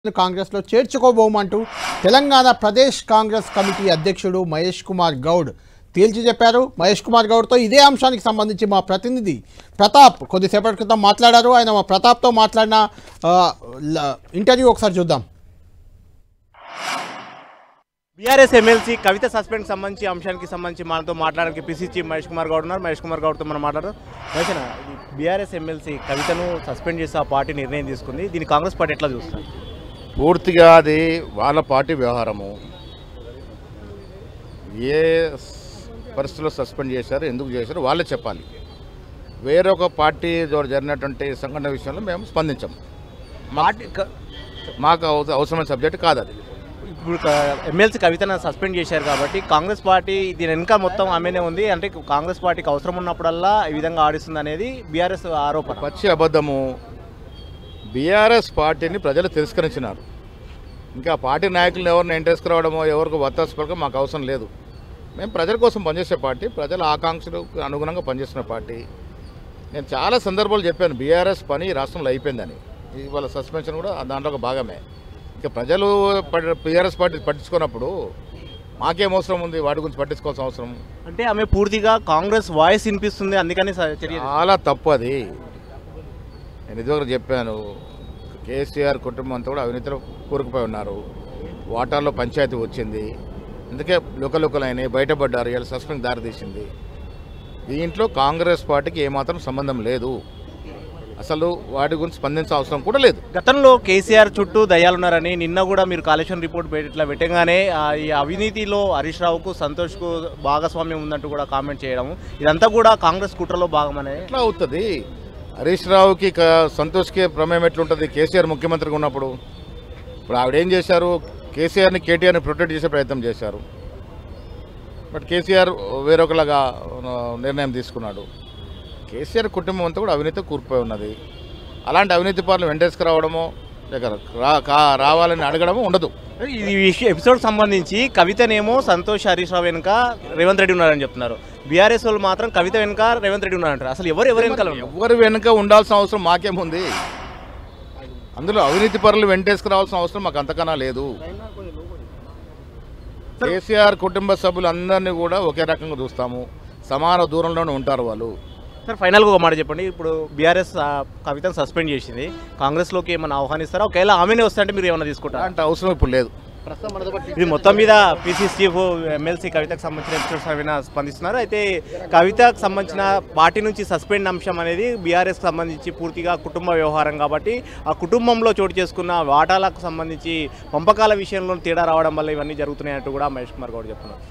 కాంగ్రెస్ లో చేర్చుకోబోమంటూ తెలంగాణ ప్రదేశ్ కాంగ్రెస్ కమిటీ అధ్యక్షుడు మహేష్ కుమార్ గౌడ్ తేల్చి చెప్పారు. మహేష్ కుమార్ గౌడ్తో ఇదే అంశానికి సంబంధించి మా ప్రతినిధి ప్రతాప్ కొద్దిసేపటి క్రితం మాట్లాడారు. ఆయన మా ప్రతాప్తో మాట్లాడిన ఇంటర్వ్యూ ఒకసారి చూద్దాం. బీఆర్ఎస్ ఎమ్మెల్సీ కవిత సస్పెండ్ సంబంధించి అంశానికి సంబంధించి మనతో మాట్లాడడానికి పిసి చీఫ్ మహేష్ కుమార్ గౌడ్ ఉన్నారు. మహేష్ కుమార్ గౌడ్తో మనం మాట్లాడదాం. మహేష్, బీఆర్ఎస్ ఎమ్మెల్సీ కవితను సస్పెండ్ చేసి ఆ పార్టీ నిర్ణయం తీసుకుంది. దీన్ని కాంగ్రెస్ పార్టీ ఎట్లా చూస్తారు? పూర్తిగా అది వాళ్ళ పార్టీ వ్యవహారము. ఏ పరిస్థితుల్లో సస్పెండ్ చేశారు, ఎందుకు చేశారు వాళ్ళే చెప్పాలి. వేరొక పార్టీ జరిగినటువంటి సంఘటన విషయంలో మేము స్పందించాము. మాకు అవసరమైన సబ్జెక్ట్ కాదు అది. ఇప్పుడు ఎమ్మెల్సీ కవితను సస్పెండ్ చేశారు కాబట్టి కాంగ్రెస్ పార్టీ దీని వెనుక మొత్తం ఆమెనే ఉంది, అంటే కాంగ్రెస్ పార్టీకి అవసరం ఉన్నప్పుడల్లా ఈ విధంగా ఆడిస్తుంది అనేది బీఆర్ఎస్ ఆరోపణ. పచ్చి అబద్ధము. బీఆర్ఎస్ పార్టీని ప్రజలు తిరస్కరించినారు. ఇంకా పార్టీ నాయకులను ఎవరిని ఎంట్రెస్కి రావడమో ఎవరికి వత్తాసు మాకు అవసరం లేదు. మేము ప్రజల కోసం పనిచేసే పార్టీ, ప్రజల ఆకాంక్షలకు అనుగుణంగా పనిచేస్తున్న పార్టీ. నేను చాలా సందర్భాలు చెప్పాను బీఆర్ఎస్ పని రాష్ట్రంలో అయిపోయిందని. ఇవాళ సస్పెన్షన్ కూడా దాంట్లో ఒక భాగమే. ఇంకా ప్రజలు బీఆర్ఎస్ పార్టీ పట్టించుకున్నప్పుడు మాకేం అవసరం ఉంది వాటి గురించి పట్టించుకోవాల్సిన అవసరం? అంటే ఆమె పూర్తిగా కాంగ్రెస్ వాయిస్ వినిపిస్తుంది, అందుకని చాలా తప్పు అది. నేను ఇదివరకు చెప్పాను, కేసీఆర్ కుటుంబం అంతా కూడా అవినీతిలో కూరుకుపోయి ఉన్నారు. వాటాల్లో పంచాయతీ వచ్చింది, అందుకే లుకలుకలు అయినాయి, బయటపడ్డారు. ఇలా సస్పెండ్ దారితీసింది. దీంట్లో కాంగ్రెస్ పార్టీకి ఏమాత్రం సంబంధం లేదు. అసలు వాటి గురించి స్పందించాల్సిన అవసరం కూడా లేదు. గతంలో కేసీఆర్ చుట్టూ దయ్యాలున్నారని నిన్న కూడా మీరు కాళేశ్వరం రిపోర్ట్ ఇట్లా పెట్టగానే ఈ అవినీతిలో హరీష్ రావుకు సంతోష్కు భాగస్వామ్యం ఉందంటూ కూడా కామెంట్ చేయడం, ఇదంతా కూడా కాంగ్రెస్ కుట్రలో భాగమనే. ఎట్లా అవుతుంది? హరీష్ రావుకి సంతోష్కి ప్రమేయం ఎట్లుంటుంది? కేసీఆర్ ముఖ్యమంత్రిగా ఉన్నప్పుడు ఇప్పుడు ఆవిడేం చేశారు? కేసీఆర్ని కేటీఆర్ని ప్రొటెక్ట్ చేసే ప్రయత్నం చేశారు. బట్ కేసీఆర్ వేరొకలాగా నిర్ణయం తీసుకున్నాడు. కేసీఆర్ కుటుంబం అంతా కూడా అవినీతి కూరుకుపోయి ఉన్నది. అలాంటి అవినీతి పనులు వెంటేసుకు రావడమో లేక రావాలని అడగడమో ఉండదు. ఈ ఎపిసోడ్ సంబంధించి కవితనేమో సంతోష్ హరీష్ రావు వెనుక రేవంత్ రెడ్డి ఉన్నారని చెప్తున్నారు. బీఆర్ఎస్ వాళ్ళు మాత్రం కవిత వెనుక రేవంత్ రెడ్డి ఉన్నారంటారు. అసలు ఎవరు ఎవరు వెనుక ఉండాల్సిన అవసరం మాకేముంది? అందులో అవినీతి పనులు వెంటేసుకు రావాల్సిన అవసరం మాకు అంతకన్నా లేదు. కేసీఆర్ కుటుంబ సభ్యులందరినీ కూడా ఒకే రకంగా చూస్తాము. సమాన దూరంలోనే ఉంటారు వాళ్ళు. సార్, ఫైనల్గా ఒక మాట చెప్పండి. ఇప్పుడు బీఆర్ఎస్ కవితను సస్పెండ్ చేసింది, కాంగ్రెస్లోకి ఏమైనా ఆహ్వానిస్తారా? ఒకవేళ ఆమెనే వస్తుంటే మీరు ఏమైనా తీసుకుంటారా? అంటే అవసరం ఇప్పుడు లేదు. ఇది మొత్తం మీద పీసీ చీఫ్ ఎమ్మెల్సీ కవితకు సంబంధించిన ఎపిసోడ్స్ ఏమైనా స్పందిస్తున్నారు. అయితే కవితకు సంబంధించిన పార్టీ నుంచి సస్పెండ్ అంశం అనేది బీఆర్ఎస్కి సంబంధించి పూర్తిగా కుటుంబ వ్యవహారం కాబట్టి ఆ కుటుంబంలో చోటు చేసుకున్న వాటాలకు సంబంధించి పంపకాల విషయంలో తేడా రావడం వల్ల ఇవన్నీ జరుగుతున్నాయంటూ కూడా మహేష్ కుమార్ గౌడ్ చెప్తున్నారు.